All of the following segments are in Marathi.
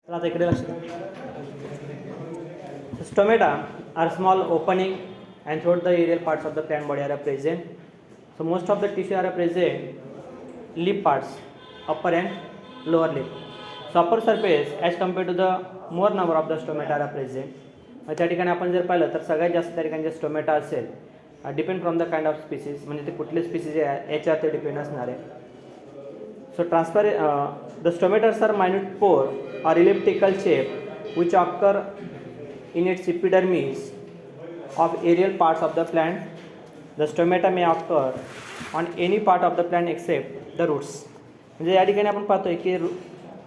तर आता इकडे लक्ष द्या. Stomata are small opening and throughout the aerial parts of the plant body are present. So most of the tissue are present lip parts, upper and lower lip. So upper surface as compared to the more number of the stomata are present. त्या ठिकाणी आपण जर पाहिलं तर सगळ्यात जास्त त्या ठिकाणी जे स्टोमेटा असेल depend from the kind of species, म्हणजे ते कुठले स्पीसीज आहे याच्यावर ते डिपेंड असणार आहे. So the stomaters are minute pore or elliptical shape which occur in its epidermis of aerial parts of the plant. The stomata may occur on any part of the plant except the roots. म्हणजे या ठिकाणी आपण पाहतोय की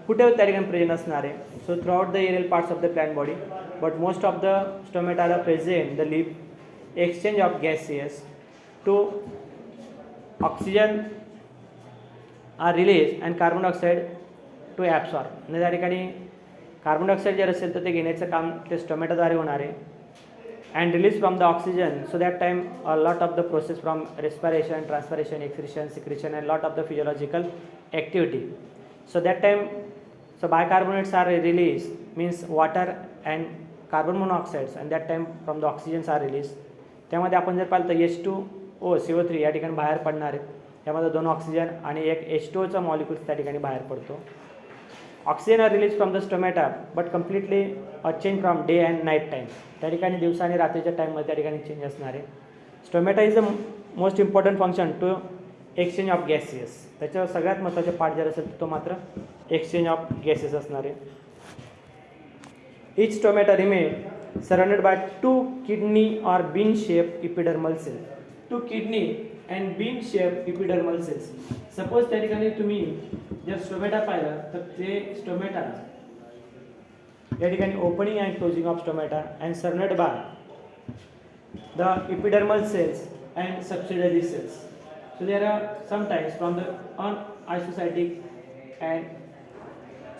कुठे त्या ठिकाणी प्रेझेंट असणार आहे. So throughout the aerial parts of the plant body, but most of the stomata are present the leaf exchange of gases to oxygen are release and carbon dioxide to absorb. म्हणजे त्या ठिकाणी कार्बन डायऑक्साईड जर असेल तर ते घेण्याचं काम ते स्टोमेटाद्वारे होणार आहे. And release from the oxygen, so that time a lot of the process from respiration, transpiration, excretion, secretion and lot of the physiological activity. So that time, so bicarbonates are released, means water and carbon monoxides, and that time from the oxygens are released. त्यामध्ये आपण जर पाहिलं तर H2O CO3 या ठिकाणी बाहेर पडणार आहे. त्यामध्ये 2 ऑक्सिजन आणि एक H2Oचा मॉलिक्यूल्स त्या ठिकाणी बाहेर पडतो. Oxygen are release from the stomata but completely change from day and night time. त्या ठिकाणी दिवसा आणि रात्रीच्या टाईममध्ये त्या ठिकाणी चेंज असणार आहे. Stomata is the most important function to exchange of gases. त्याच्यावर सगळ्यात महत्त्वाचे पार्ट जर असेल तो मात्र एक्सचेंज ऑफ गॅसेस असणार आहे. Each stomata remain surrounded by 2 kidney or bean shape epidermal cells. 2 kidney and bean shape epidermal cells. Suppose त्या ठिकाणी तुम्ही जर स्टोमेटा पाहिला तर ते स्टोमेटा या ठिकाणी opening and closing of stomata and surrounded by the epidermal cells and subsidiary cells. So there are sometimes from the unisocytic and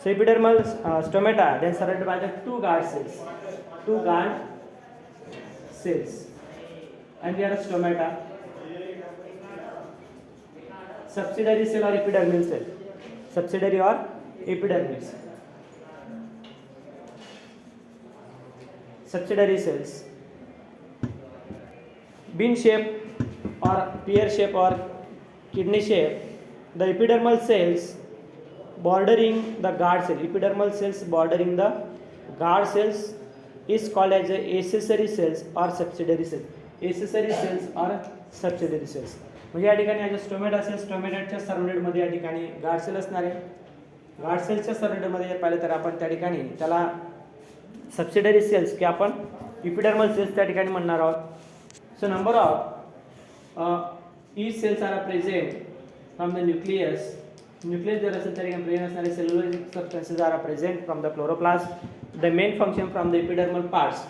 so epidermal stomata then surrounded by the 2 guard cells, and there are stomata, subsidiary cell or epidermal cell, subsidiary or epidermis, subsidiary cells, bean shape or pear shape or kidney shape. The epidermal cells bordering the guard cell, epidermal cells bordering the guard cells is called as accessory cells or subsidiary cells. Accessory cells or subsidiary cells. म्हणजे या ठिकाणी जे स्टोमेटा असेल स्टोमेटाच्या सराउंडेडमध्ये या ठिकाणी गार्ड सेल असणार आहे. गार्ड सेलच्या सराउंडेडमध्ये जर पाहिलं तर आपण त्या ठिकाणी त्याला सबसिडियरी सेल्स की आपण इपिडर्मल सेल्स त्या ठिकाणी म्हणणार आहोत. So number of each cells are present from the nucleus. Nucleus जर असेल तर present असणारे cellulose substances are present from the chloroplast. The main function from the epidermal parts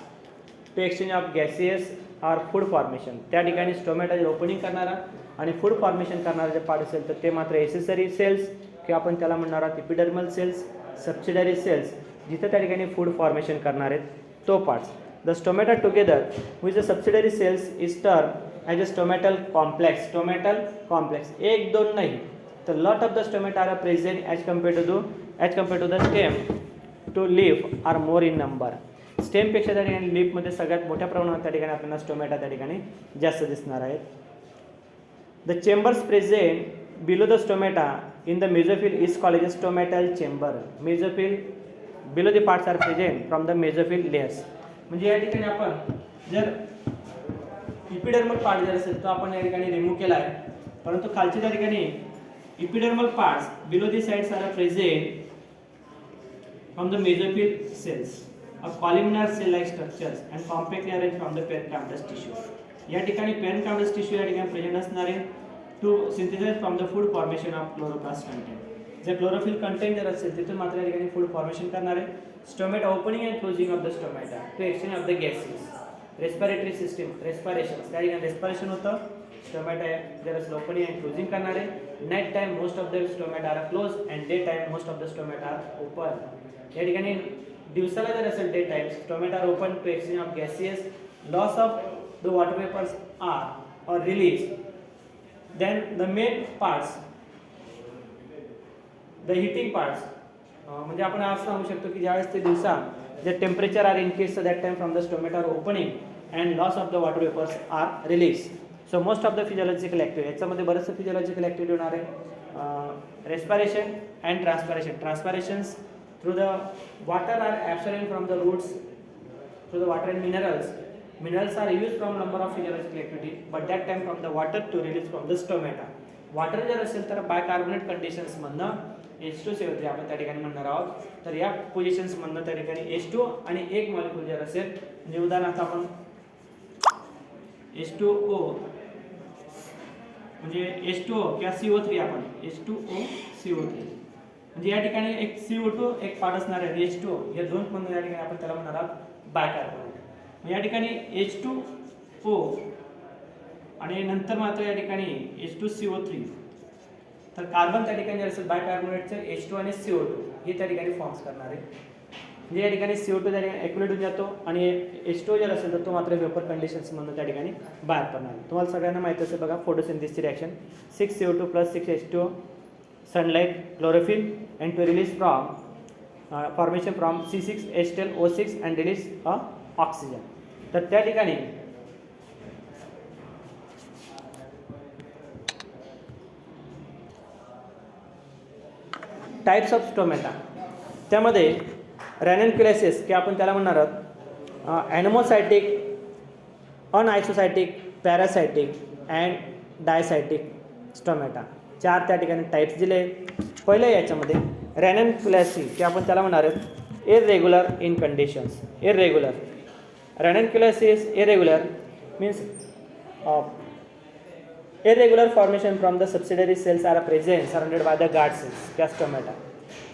to exchange of gases or food formation. त्या ठिकाणी स्टोमेटा जे ओपनिंग करणारा आणि फूड फॉर्मेशन करणारा जे पार्ट असेल तर ते मात्र एसेसरी सेल्स किंवा आपण त्याला म्हणणार आहोत epidermal cells, subsidiary cells, जिथे त्या ठिकाणी फूड फॉर्मेशन करणार आहेत तो parts. The stomata together with the subsidiary cells is termed as a stomatal complex. Stomatal complex. एक दोन नाही तर lot of the stomata are present as compared to the stem to leaf are more in number. Stem पेक्षा त्या ठिकाणी लीफ मध्ये सगळ्यात मोठ्या प्रमाणात त्या ठिकाणी आपल्याला स्टोमेटा त्या ठिकाणी जास्त दिसणार आहेत. The chambers present below the stomata in the mesophyll is called as stomatal chamber. Mesophyll below the parts are present from the mesophyll layers. म्हणजे या ठिकाणी आपण जर इपिडर्मल पार्ट जर असेल तर आपण या ठिकाणी रिमूव्ह केला आहे, परंतु खालच्या त्या ठिकाणी epidermal parts below the sides are present from the mesophyll cells of columnar cell like structures and compactly arrange from the pericarps tissue. या ठिकाणी पेरिकार्डस टिश्यू या ठिकाणी प्रेझेंट असणार आहे to synthesize from the food formation of chloroplast content. जर क्लोरोफिल कंटेंट जर असेल तिथून मात्र या ठिकाणी फूड फॉर्मेशन करणार आहे. Stomata opening and closing of the stomata to exchange of the gases. Respiratory system respiration त्या ठिकाणी रेस्पिरेशन होतं. स्टोमेटा जर असेल ओपनिंग अँड क्लोजिंग करणार आहे. Night time most of the stomata are close and day time most of the stomata are open. या ठिकाणी दिवसाला जर असेल day time stomata are open to exchange of gases. Loss of the water vapours are or release. Then the main parts, the heating parts म्हणजे आपण असं सांगू शकतो की ज्यावेळेस ते दिवसा जे temperature are increase that time from the stomata are opening and loss of the water vapours are release. So most of the physiological activity, याच्यामध्ये बरेचसे फिजिओलॉजिकल ॲक्टिव्हिटी होणार आहे. Respiration and transpiration. Transpirations through the water are absorbed from the roots through the water and minerals. Minerals are used from number of physiological activity, but that time from the water to release from the stomata. Water जर असेल तर बायकार्बोनेट कंडिशन्स मधनं H2CO3 आपण त्या ठिकाणी म्हणणार आहोत. तर या पोझिशन्स मधनं त्या ठिकाणी H2 आणि एक मॉलिक्यूल जर असेल, म्हणजे उदाहरणार्थ आपण H2O म्हणजे H2O किंवा CO3 आपण H2O CO3 म्हणजे या ठिकाणी एक CO2 एक पार्ट असणार आहे H2O, या दोन मधून या ठिकाणी आपण त्याला म्हणणार आहोत बायकार्बोनेट. या ठिकाणी H2O आणि नंतर मात्र या ठिकाणी H2CO3. तर कार्बन त्या ठिकाणी असेल बायकार्बोनेटचं H2 आणि CO2 हे त्या ठिकाणी फॉर्म्स करणार आहे. म्हणजे या ठिकाणी CO2 त्या ठिकाणी ॲक्युमुलेट होऊन जातो आणि H2 जर असेल तर तो मात्र वेपर कंडिशन्स मधून त्या ठिकाणी बाहेर पडणार आहे. तुम्हाला सगळ्यांना माहिती असेल बघा फोटोसिंथेसिसची reaction 6CO2 + 6H2O, sunlight, chlorophyll, and to release from formation from C6H12O6 and release oxygen. तर त्या ठिकाणी टाइप्स ऑफ स्टोमेटा, त्यामध्ये रॅनन्क्युलेसिस की आपण त्याला म्हणणार आहोत ॲनोमोसायटिक, अनआयसोसायटिक, पॅरासायटिक अँड डायसायटिक स्टोमेटा. 4 त्या ठिकाणी टाइप्स दिले. पहिलं याच्यामध्ये रॅनन्क्युलेसी की आपण त्याला म्हणणार आहोत irregular in conditions. Irregular ranunculaceous irregular means irregular formation from the subsidiary cells are present surrounded by the guard cells. त्या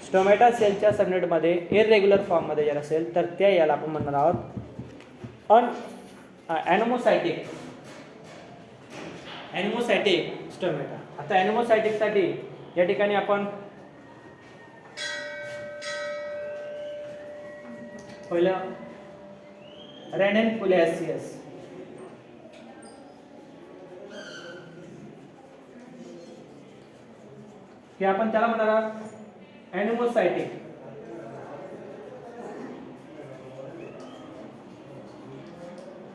स्टोमेटा सेलच्या सराउंडेडमध्ये इरेग्युलर फॉर्ममध्ये जर असेल तर त्या याला आपण म्हणणार आहोत ॲनोमोसायटिक स्टोमेटा. आता ॲनोमोसायटिकसाठी या ठिकाणी आपण पहिलं रॅनन्क्युलेसिस की आपण त्याला म्हणणार आहोत ॲनोमोसायटिक.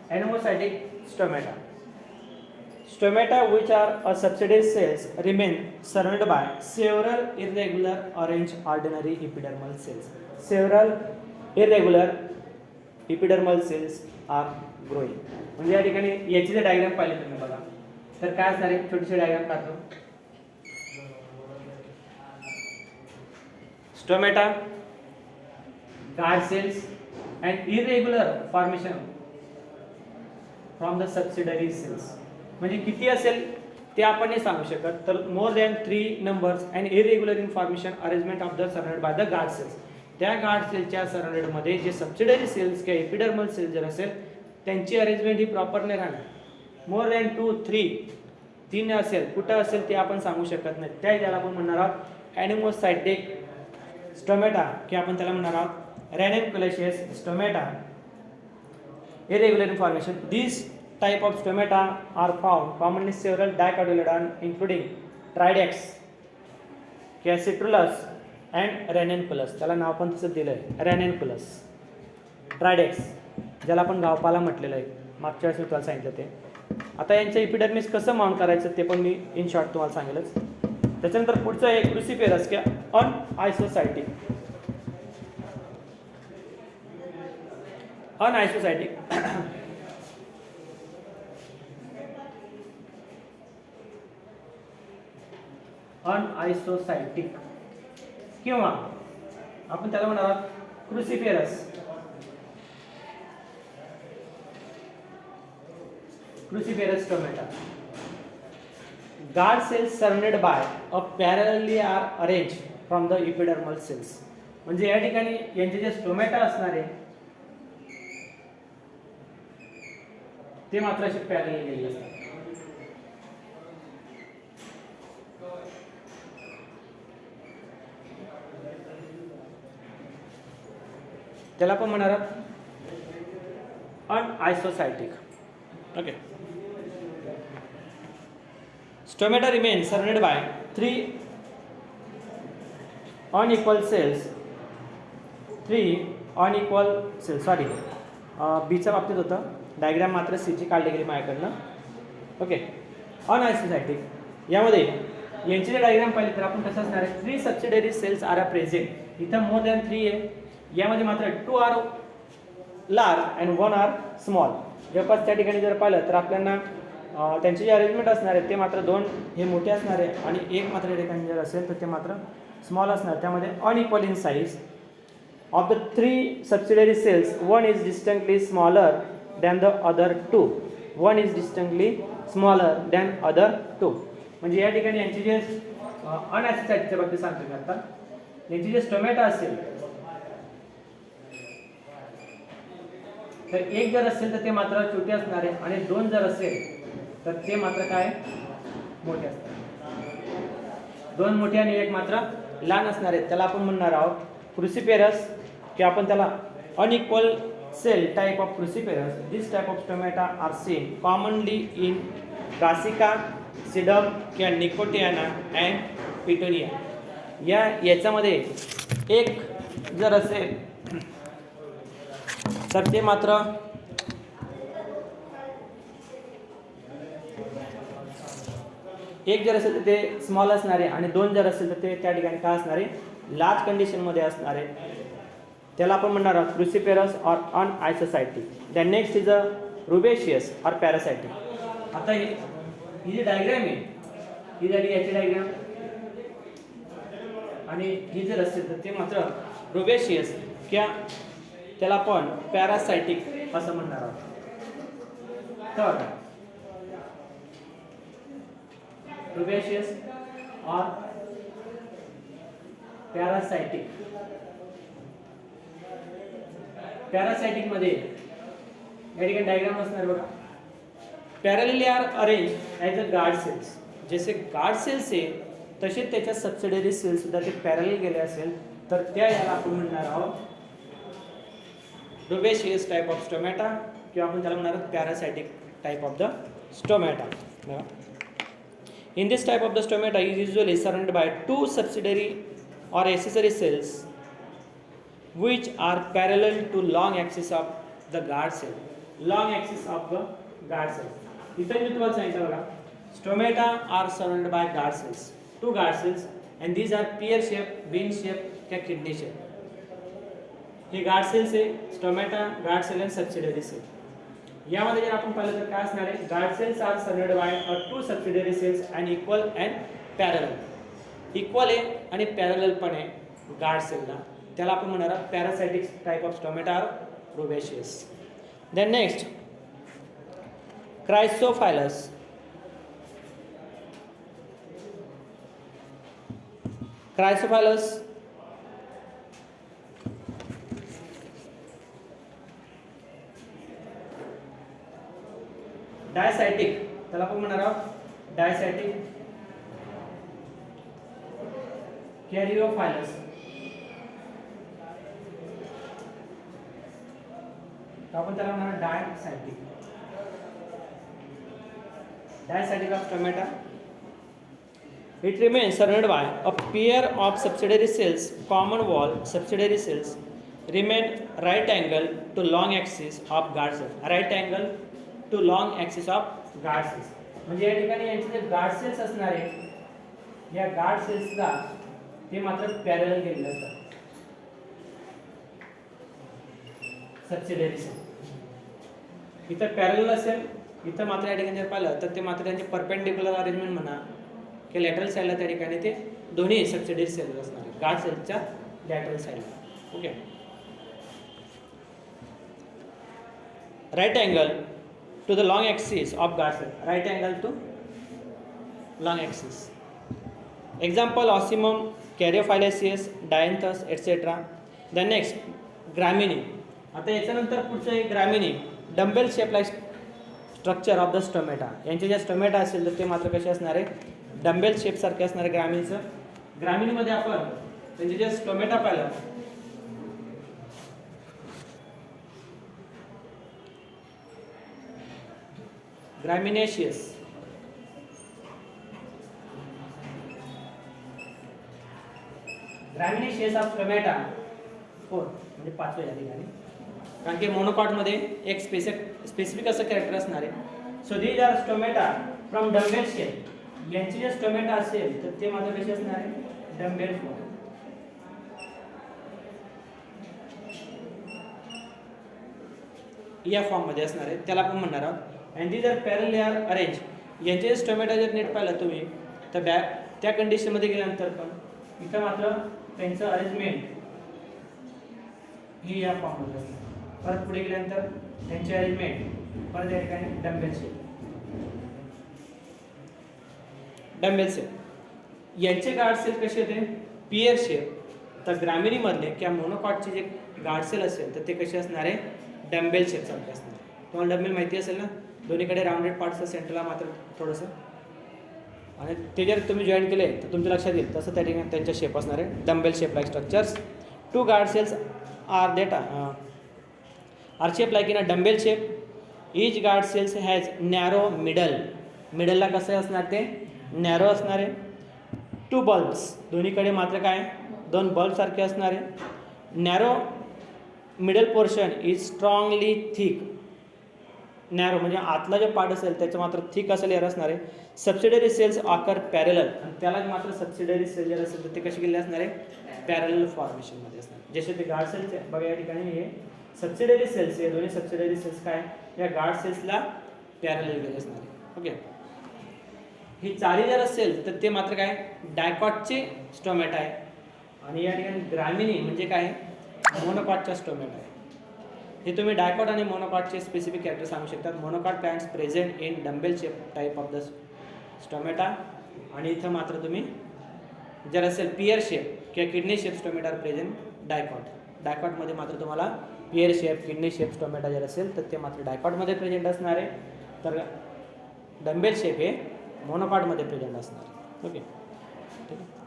ॲनोमोसायटिक stomata. Stomata which are a subsidiary cells remain surrounded by several irregular orange ordinary epidermal cells. Several irregular epidermal cells are growing. म्हणजे या ठिकाणी याची जर डायग्राम पाहिली तुम्ही बघा तर काय असणार आहे, छोटीशी डायग्राम काढतो. Stomata, guard cells and irregular formation from the subsidiary cells. म्हणजे किती असेल ते आपण नाही सांगू शकत. तर more than 3 numbers and irregular information arrangement of the surrounded by the guard cells. त्या गार्ड सेलच्या सराउंडेडमध्ये जे सबसिडरी सेल्स किंवा एपिडर्मल सेल जर असेल त्यांची अरेंजमेंट ही प्रॉपर नाही राहणार. मोर दॅन 2, 3 असेल कुठं असेल ते आपण सांगू शकत नाही. त्या ज्याला आपण म्हणणार आहोत ॲनोमोसायटिक स्टोमेटा की आपण त्याला म्हणणार आहोत ranunculaceous stomata. Irregular information. This type of stomata are found commonly several dicotyledon including Tridex, Cassitrullus and Ranunculus. त्याला नाव पण तसं दिलं आहे Ranunculus, Tridex ज्याला आपण गावपाला म्हटलेलं आहे. मागच्या वेळेस मी तुम्हाला सांगितलं ते. आता यांचं इपिडर्मिस कसं माउंट करायचं ते पण मी इन शॉर्ट तुम्हाला सांगेलच. त्याच्यानंतर पुढचं एक क्रुसिफेरस किंवा अनआयसोसायटिक. अनआयसोसायटिक किंवा आपण त्याला म्हणणार आहोत cruciferous. Cruciferous stomata. Guard cells surrounded by a parallelly are arrange from the epidermal cells. म्हणजे या ठिकाणी यांचे जे स्टोमेटा असणार आहे ते मात्र असे पॅरलली गेलेले असतात. त्याला पण म्हणणार anisocytic. Okay. Stomata remains surrounded by 3 unequal cells 3 unequal cell, sorry बीच्या बाबतीत होतं, डायग्राम मात्र सीची काढली गेली माझ्याकडनं. ओके, अनआयसोसायटिक यामध्ये यांचे जे डायग्राम पाहिले तर आपण कसं असणार आहे, 3 सबसिडरी सेल्स आर प्रेझेंट. इथं मोर दॅन 3 आहे, यामध्ये मात्र 2 are large and 1 are small. जवळपास त्या ठिकाणी जर पाहिलं तर आपल्याला त्यांचे जे अरेंजमेंट असणार आहे ते मात्र 2 हे मोठे असणार आहे आणि एक मात्र या ठिकाणी जर असेल तर ते मात्र स्मॉल असणार. त्यामध्ये unequal in size of the 3 subsidiary cells, one is distinctly smaller than the other 2. One is distinctly smaller than other 2. म्हणजे या ठिकाणी यांचे जे अनआयसोसायटिकच्या बाबतीत सांगतो मी आता, यांची जे स्टोमॅटा असेल तर एक जर असेल तर ते मात्र छोटे असणार आहे आणि 2 जर असेल तर ते मात्र काय मोठे असणार. 2 मोठे आणि एक मात्र लहान असणार आहे. त्याला आपण म्हणणार आहोत क्रुसिपेरस, की आपण त्याला unequal cell type of cruciferous. This type of stomata are seen commonly in Brassica, Sedum किंवा निकोटियाना अँड पिटोनिया. याच्यामध्ये एक जर असेल तर ते मात्र एक जर असेल तर ते स्मॉल असणार आहे आणि 2 जर असेल तर ते त्या ठिकाणी काय असणार आहे, लार्ज कंडिशनमध्ये असणार आहे. त्याला आपण म्हणणार आहोत cruciferous or anisocytic. Then next is a rubiaceous or paracytic. आता ही जी डायग्राम आहे ही झाली याची डायग्राम आणि ही जर असेल तर ते मात्र रुबेशियस किंवा त्याला आपण पॅरासायटिक असं म्हणणार आहोत. तर रुबेशियस और पॅरासायटिक. पॅरासायटिक मध्ये या ठिकाणी डायग्राम असणार बघा. Parallelly are arrange as a guard cells. जसे गार्ड सेल्स आहे तसे त्याच्या सबसिडरी सेल्स सुद्धा ते पॅरल गेले असेल तर त्या याला आपण म्हणणार आहोत रुबेशियस टाइप ऑफ स्टोमॅटा किंवा आपण त्याला म्हणणार आहोत paracytic type of the stomata. In this type of the stomata is usually surrounded by 2 subsidiary or accessory cells which are parallel to long axis of the guard cell. Long axis of the guard cell. इथे मी तुम्हाला सांगितलं बघा, stomata are surrounded by guard cells, 2 guard cells, and these are pear shape, bean shape या kidney shape. हे guard cells आहे, stomata, guard cell and subsidiary cell. यामध्ये जर आपण पाहिलं तर काय असणार आहे, guard cells are surrounded by 2 subsidiary cells and equal and parallel. Equal आहे आणि पॅरलल पण आहे गार्ड सेलला. त्याला आपण म्हणणार आहोत paracytic type of stomata are rubiaceous. Then next caryophyllaceous. Caryophyllaceous diacytic. त्याला आपण म्हणणार आहोत डायसायटिक कॅरिओफायलस. आपण त्याला म्हणणार diacytic. Diacytic of stomata. It remains surrounded by a pair of subsidiary cells. Common wall subsidiary cells remain right angle to long axis of guard cells. Right angle to long axis of guard cells. म्हणजे या ठिकाणी यांचे जे गार्ड सेल्स असणार आहे या गार्ड सेल्सला ते मात्र पॅरलल गेलेले असतात. सबसिडियरी सेल इथं पॅरलल असेल, इथं मात्र या ठिकाणी जर पाहिलं तर ते मात्र त्यांचे परपेंडिक्युलर अरेंजमेंट म्हणा की लॅटरल साईडला त्या ठिकाणी ते दोन्ही सबसिडियरी सेल असणार आहे गार्ड सेलच्या लॅटरल साईडला. Okay, right angle to the long axis of guard cell. Right angle to long axis. Example Ocimum, Caryophyllaceous, Dianthus, etc. The next Gramini. आता याच्यानंतर पुढचं एक ग्रामिनी. Dumbbell shape like structure of the stomata. यांचे जे स्टोमॅटा असेल तर ते मात्र कसे असणार आहे, डंबेल शेप सारखे असणार आहे ग्रामिनीचं. ग्रामिनीमध्ये आपण त्यांचे जे स्टोमॅटा पाहिलं ग्रामिनेशियस. ग्रामिनेशियस ऑफ स्टोमॅटा 4 म्हणजे 5वे या ठिकाणी, कारण की मोनोकॉटमध्ये एक स्पेसिफिक असं कॅरेक्टर असणार आहे. So these are stomata from dumbbell shape. यांचे जे स्टोमेटा असेल तर ते मात्र कसे असणार आहे, डम्बेल फॉर्म. या फॉर्म मध्ये असणार आहे, त्याला आपण म्हणणार आहोत. अँड दीज आर पॅरल आर अरेंज. यांचे स्टोमेटा जर नीट पाहिलं तुम्ही तर त्या कंडिशनमध्ये गेल्यानंतर पण इथं मात्र त्यांचं अरेंजमेंट ही या फॉर्म मध्ये असणार. परत पुढे गेल्यानंतर त्यांचे अरेंजमेंट परत या ठिकाणी डम्बेल शेप. डम्बेल शेप यांचे गार्ड सेल कसे होते, पियर शेप. तर ग्रामिनी मधले किंवा मोनोकॉटचे जे गार्ड सेल असेल तर ते कसे असणार आहे, डम्बेल शेप सारखे असणार. तुम्हाला डम्बेल माहिती असेल ना, दोन्हीकडे राऊंडेड पार्ट्स, सेंटरला मात्र थोडंसं, आणि ते जर तुम्ही जॉईन केले तर तुमच्या लक्षात येईल तसं त्या ठिकाणी त्यांच्या शेप असणार आहे, dumbbell shape like structures. 2 guard cells are that are shape like in a dumbbell shape. Each guard cells has narrow middle. मिडलला कसं असणार, ते नॅरो असणार आहे. 2 बल्ब्स, दोन्हीकडे मात्र काय 2 बल्ब सारखे असणार आहे. Narrow middle portion is strongly thick. Narrow म्हणजे आतला जो पार्ट असेल त्याचं मात्र थिक असं लेअर असणार आहे. सबसिडरी सेल्स आकर पॅरेलल, आणि त्याला मात्र सबसिडरी सेल जर असेल तर ते कसे केलेले असणार आहे, पॅरेलल फॉर्मेशनमध्ये असणार. जसे ते गार्ड सेल्स आहे बघा या ठिकाणी, हे सबसिडरी सेल्स आहे, दोन्ही सबसिडरी सेल्स काय या गार्ड सेल्सला पॅरेलल गेले असणार आहे. ओके, ही चारी जर असेल तर ते मात्र काय डायकॉटचे स्टोमेटा आहे, आणि या ठिकाणी ग्रामिनी म्हणजे काय मोनोकॉटचा स्टोमेटा आहे. हे तुम्ही डायकॉट आणि मोनोकॉटचे स्पेसिफिक कॅरेक्टर सांगू शकतात. Monocot plants present in dumbbell shape type of the stomata, आणि इथं मात्र तुम्ही जर असेल पियर शेप किंवा kidney shape stomata present dicot. डायकॉटमध्ये मात्र तुम्हाला pear shape, kidney shape stomata जर असेल तर ते मात्र डायकॉटमध्ये प्रेझेंट असणार आहे, तर डम्बेल शेप हे मोनोकॉटमध्ये प्रेझेंट असणार. ओके, ठीक आहे.